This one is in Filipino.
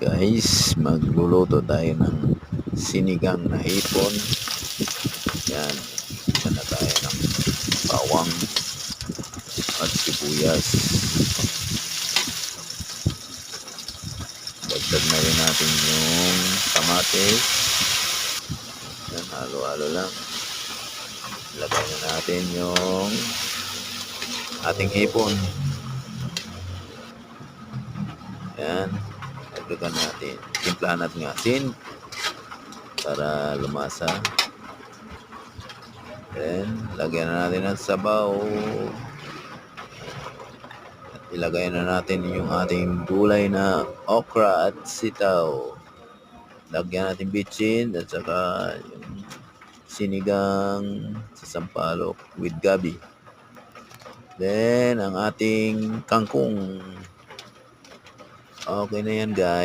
Guys, magluluto tayo ng sinigang na hipon. Yan, yan na tayo ng bawang at sibuyas. Dagdag na rin natin yung kamatis. Yan, halo-halo lang. Lagay na natin yung ating hipon. Yan, dagdagan natin. Timplahan natin ng asin para lumasa. Then, lagyan na natin ng sabaw. At ilagay na natin yung ating gulay na okra at sitaw. Lagyan natin bitchin at saka yung sinigang sa sampalok with gabi. Then, ang ating kangkong. Okay na yan, guys.